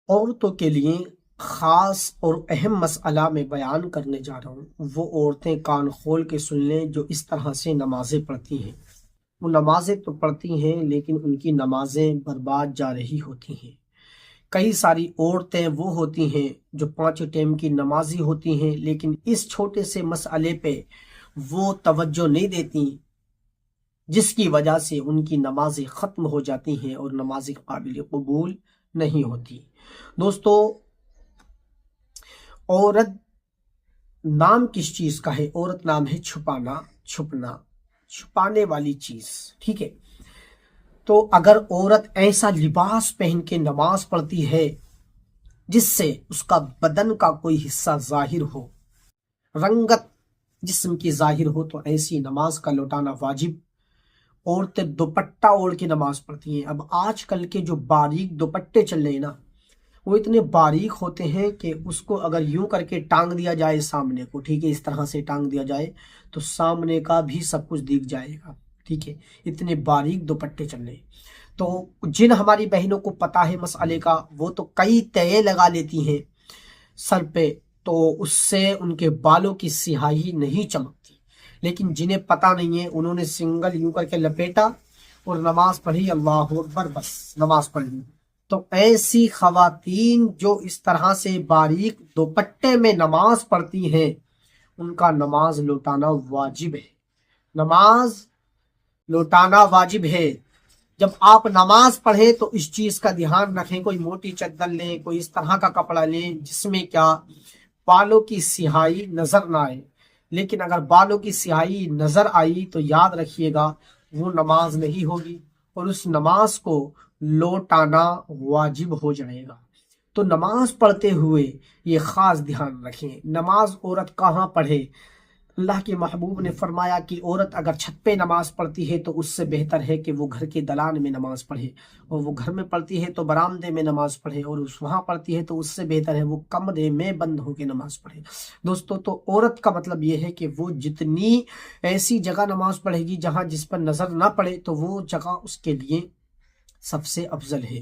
عورتوں کے لیے خاص اور اہم مسئلہ میں بیان کرنے جا رہا ہوں۔ وہ عورتیں کان کھول کے سن لیں جو اس طرح سے نمازیں پڑھتی ہیں۔ وہ نمازیں تو پڑھتی ہیں لیکن ان کی نمازیں برباد جا رہی ہوتی ہیں۔ کئی ساری عورتیں وہ ہوتی ہیں جو 5 ٹائم کی نمازی ہوتی ہیں، لیکن اس چھوٹے سے مسئلے پہ وہ توجہ نہیں دیتی، جس کی وجہ سے ان کی نمازیں ختم ہو جاتی ہیں اور نمازیں قابل قبول نہیں ہوتی۔ دوستو، عورت نام کس چیز کا ہے؟ عورت نام ہے چھپانا، چھپنا، چھپانے والی چیز، ٹھیک ہے؟ تو اگر عورت ایسا لباس پہن کے نماز پڑھتی ہے جس سے اس کا بدن کا کوئی حصہ ظاہر ہو، رنگت جسم کی ظاہر ہو، تو ایسی نماز کا لوٹانا واجب۔ عورتیں دوپٹہ اوڑھ کے نماز پڑھتی ہیں۔ اب آج کل کے جو باریک دوپٹے چل رہے ہیں نا، وہ اتنے باریک ہوتے ہیں کہ اس کو اگر یوں کر کے ٹانگ دیا جائے سامنے کو، ٹھیک ہے، اس طرح سے ٹانگ دیا جائے تو سامنے کا بھی سب کچھ دکھ جائے گا، ٹھیک ہے، اتنے باریک دوپٹے چل رہے ہیں۔ تو جن ہماری بہنوں کو پتہ ہے مسئلے کا، وہ تو کئی تہے لگا لیتی ہیں سر پہ، تو اس سے ان کے بالوں کی سیاہی نہیں چمکتی۔ لیکن جنہیں پتہ نہیں ہے، انہوں نے سنگل یوں کر کے لپیٹا اور نماز پڑھی، اللہ اکبر، بس نماز پڑھ لی۔ تو ایسی خواتین جو اس طرح سے باریک دوپٹے میں نماز پڑھتی ہیں، ان کا نماز لوٹانا واجب ہے۔ نماز لوٹانا واجب ہے۔ جب آپ نماز پڑھیں تو اس چیز کا دھیان رکھیں، کوئی موٹی چادر لیں، کوئی اس طرح کا کپڑا لیں جس میں کیا بالوں کی سیاہی نظر نہ آئے۔ لیکن اگر بالوں کی سیاہی نظر آئی تو یاد رکھیے گا وہ نماز نہیں ہوگی اور اس نماز کو لوٹانا واجب ہو جائے گا۔ تو نماز پڑھتے ہوئے یہ خاص دھیان رکھیں، نماز عورت کہاں پڑھے؟ اللہ کے محبوب نے فرمایا کہ عورت اگر چھت پہ نماز پڑھتی ہے تو اس سے بہتر ہے کہ وہ گھر کے دلان میں نماز پڑھے، اور وہ گھر میں پڑھتی ہے تو برآمدے میں نماز پڑھے، اور وہاں پڑھتی ہے تو اس سے بہتر ہے وہ کمرے میں بند ہو کے نماز پڑھے۔ دوستو، تو عورت کا مطلب یہ ہے کہ وہ جتنی ایسی جگہ نماز پڑھے گی جہاں جس پر نظر نہ پڑے تو وہ جگہ اس کے لیے سب سے افضل ہے۔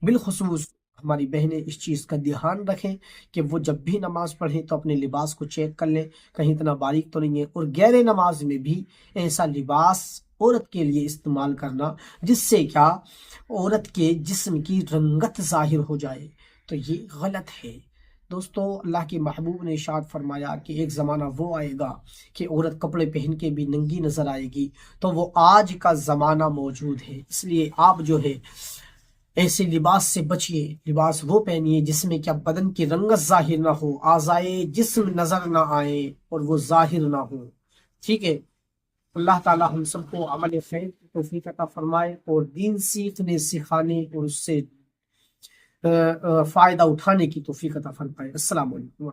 بالخصوص ہماری بہنیں اس چیز کا دھیان رکھیں کہ وہ جب بھی نماز پڑھیں تو اپنے لباس کو چیک کر لیں، کہیں اتنا باریک تو نہیں ہے، اور غیر نماز میں بھی ایسا لباس عورت کے لیے استعمال کرنا جس سے کیا عورت کے جسم کی رنگت ظاہر ہو جائے، تو یہ غلط ہے۔ دوستو، اللہ کے محبوب نے ارشاد فرمایا کہ ایک زمانہ وہ آئے گا کہ عورت کپڑے پہن کے بھی ننگی نظر آئے گی، تو وہ آج کا زمانہ موجود ہے۔ اس لیے آپ جو ہے ایسے لباس سے بچیے، لباس وہ پہنیے جس میں کیا بدن کی رنگت ظاہر نہ ہو، اعضائے جسم نظر نہ آئے اور وہ ظاہر نہ ہو، ٹھیک ہے۔ اللہ تعالی ہم سب کو عمل خیر کی توفیق عطا فرمائے اور دین سیکھنے، سکھانے اور اس سے فائدہ اٹھانے کی توفیق عطا فرمائے۔ السلام علیکم۔